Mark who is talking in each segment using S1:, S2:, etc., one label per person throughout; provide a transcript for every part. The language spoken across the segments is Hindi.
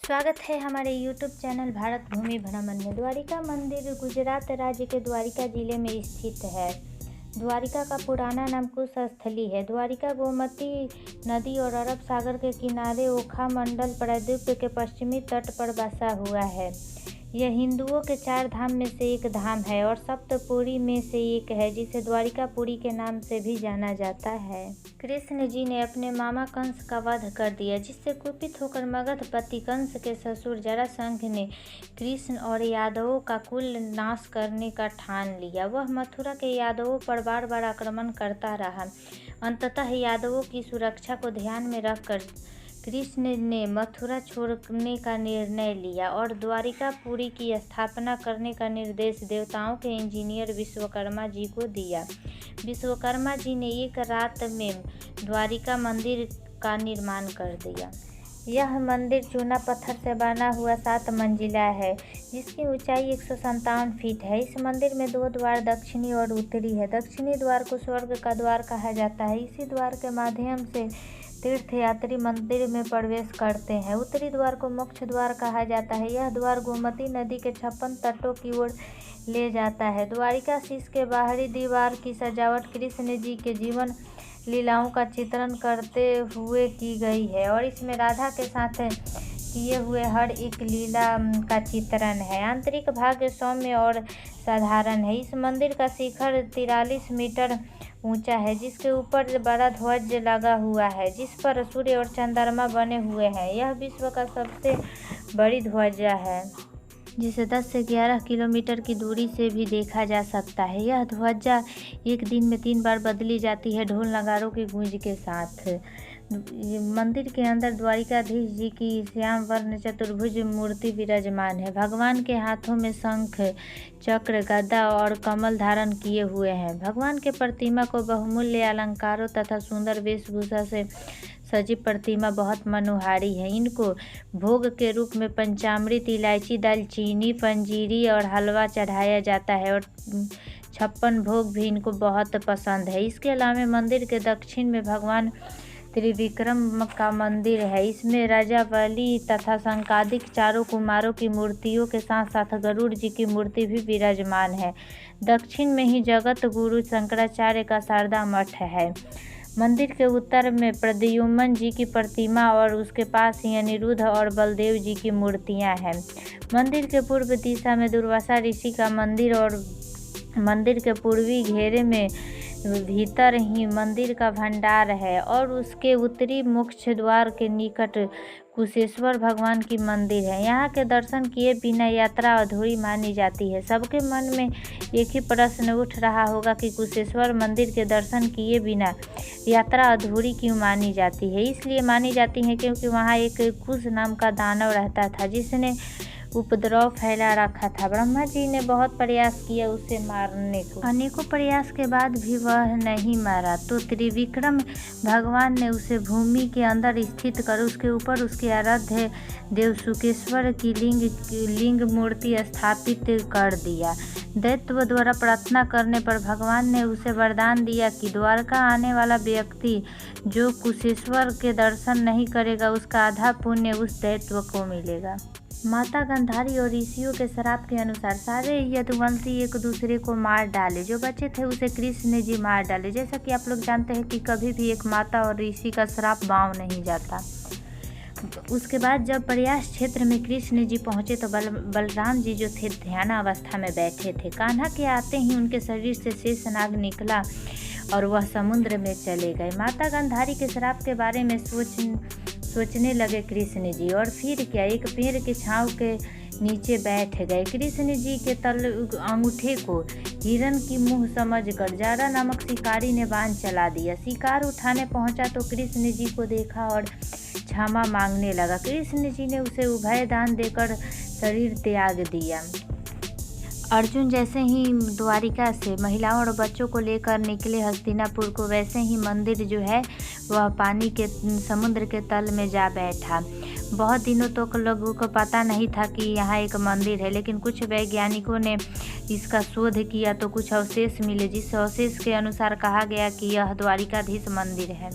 S1: स्वागत है हमारे YouTube चैनल भारत भूमि भ्रमण में। द्वारिका मंदिर गुजरात राज्य के द्वारिका जिले में स्थित है। द्वारिका का पुराना नाम कुशस्थली है। द्वारिका गोमती नदी और अरब सागर के किनारे ओखा मंडल प्रायद्वीप के पश्चिमी तट पर बसा हुआ है। यह हिंदुओं के 4 धाम में से एक धाम है और सप्तपुरी में से एक है, जिसे द्वारिकापुरी के नाम से भी जाना जाता है। कृष्ण जी ने अपने मामा कंस का वध कर दिया, जिससे कुपित होकर मगधपति कंस के ससुर जरासंध ने कृष्ण और यादवों का कुल नाश करने का ठान लिया। वह मथुरा के यादवों पर बार बार आक्रमण करता रहा। अंततः यादवों की सुरक्षा को ध्यान में रखकर कृष्ण ने मथुरा छोड़ने का निर्णय लिया और द्वारिकापुरी की स्थापना करने का निर्देश देवताओं के इंजीनियर विश्वकर्मा जी को दिया। विश्वकर्मा जी ने एक रात में द्वारिका मंदिर का निर्माण कर दिया। यह मंदिर चूना पत्थर से बना हुआ 7 मंजिला है, जिसकी ऊंचाई 157 फीट है। इस मंदिर में 2 द्वार दक्षिणी और उत्तरी है। दक्षिणी द्वार को स्वर्ग का द्वार कहा जाता है। इसी द्वार के माध्यम से तीर्थयात्री मंदिर में प्रवेश करते हैं। उत्तरी द्वार को मोक्ष द्वार कहा जाता है। यह द्वार गोमती नदी के 56 तटों की ओर ले जाता है। द्वारिकाशीष के बाहरी दीवार की सजावट कृष्ण जी के जीवन लीलाओं का चित्रण करते हुए की गई है और इसमें राधा के साथ किए हुए हर एक लीला का चित्रण है। आंतरिक भाग सौम्य और साधारण है। इस मंदिर का शिखर 43 मीटर ऊंचा है, जिसके ऊपर बड़ा ध्वज लगा हुआ है, जिस पर सूर्य और चंद्रमा बने हुए हैं। यह विश्व का सबसे बड़ी ध्वजा है, जिसे 10 से 11 किलोमीटर की दूरी से भी देखा जा सकता है। यह ध्वजा एक दिन में 3 बार बदली जाती है, ढोल नगाड़ों की गूंज के साथ। मंदिर के अंदर द्वारिकाधीश जी की श्याम वर्ण चतुर्भुज मूर्ति विराजमान है। भगवान के हाथों में शंख, चक्र, गदा और कमल धारण किए हुए हैं। भगवान के प्रतिमा को बहुमूल्य अलंकारों तथा सुंदर वेशभूषा से सजी प्रतिमा बहुत मनोहारी है। इनको भोग के रूप में पंचामृत, इलायची, दालचीनी, पंजीरी और हलवा चढ़ाया जाता है और 56 भोग भी इनको बहुत पसंद है। इसके अलावा मंदिर के दक्षिण में भगवान त्रिविक्रम का मंदिर है। इसमें राजा बलि तथा शंकादिक 4 कुमारों की मूर्तियों के साथ साथ गरुड़ जी की मूर्ति भी विराजमान है। दक्षिण में ही जगत गुरु शंकराचार्य का शारदा मठ है। मंदिर के उत्तर में प्रद्युम्न जी की प्रतिमा और उसके पास ही अनिरुद्ध और बलदेव जी की मूर्तियां हैं। मंदिर के पूर्व दिशा में दुर्वासा ऋषि का मंदिर और मंदिर के पूर्वी घेरे में भीतर ही मंदिर का भंडार है और उसके उत्तरी मुख्य द्वार के निकट कुशेश्वर भगवान की मंदिर है। यहाँ के दर्शन किए बिना यात्रा अधूरी मानी जाती है। सबके मन में एक ही प्रश्न उठ रहा होगा कि कुशेश्वर मंदिर के दर्शन किए बिना यात्रा अधूरी क्यों मानी जाती है। इसलिए मानी जाती है क्योंकि वहाँ एक कुश नाम का दानव रहता था, जिसने उपद्रव फैला रखा था। ब्रह्मा जी ने बहुत प्रयास किया उसे मारने को। अनेकों प्रयास के बाद भी वह नहीं मारा, तो त्रिविक्रम भगवान ने उसे भूमि के अंदर स्थित कर उसके ऊपर उसके आराध्य देव शुकेश्वर की लिंग मूर्ति स्थापित कर दिया। दैत्य द्वारा प्रार्थना करने पर भगवान ने उसे वरदान दिया कि द्वारका आने वाला व्यक्ति जो कुशेश्वर के दर्शन नहीं करेगा, उसका आधा पुण्य उस दैत्य को मिलेगा। माता गांधारी और ऋषियों के श्राप के अनुसार सारे यदुवंशी एक दूसरे को मार डाले। जो बचे थे उसे कृष्ण जी मार डाले। जैसा कि आप लोग जानते हैं कि कभी भी एक माता और ऋषि का श्राप बाँव नहीं जाता। उसके बाद जब प्रयास क्षेत्र में कृष्ण जी पहुंचे तो बलराम जी जो थे ध्यान अवस्था में बैठे थे। कान्हा के आते ही उनके शरीर से शेषनाग निकला और वह समुद्र में चले गए। माता गांधारी के श्राप के बारे में सोचने लगे कृष्ण जी और फिर क्या, एक पेड़ के छांव के नीचे बैठ गए। कृष्ण जी के अंगूठे को हिरण की मुंह समझकर जारा नामक शिकारी ने बाण चला दिया। शिकार उठाने पहुंचा तो कृष्ण जी को देखा और क्षमा मांगने लगा। कृष्ण जी ने उसे उभय दान देकर शरीर त्याग दिया। अर्जुन जैसे ही द्वारिका से महिलाओं और बच्चों को लेकर निकले हस्तिनापुर को, वैसे ही मंदिर जो है वह पानी के समुद्र के तल में जा बैठा। बहुत दिनों तक लोगों को पता नहीं था कि यहाँ एक मंदिर है, लेकिन कुछ वैज्ञानिकों ने इसका शोध किया तो कुछ अवशेष मिले, जिस अवशेष के अनुसार कहा गया कि यह द्वारिकाधीश मंदिर है।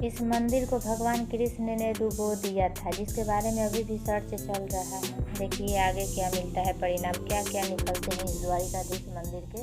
S1: इस मंदिर को भगवान कृष्ण ने डुबो दिया था, जिसके बारे में अभी भी सर्च चल रहा है। देखिए आगे क्या मिलता है परिणाम, क्या क्या निकलते हैं इस द्वारिकाधीश मंदिर के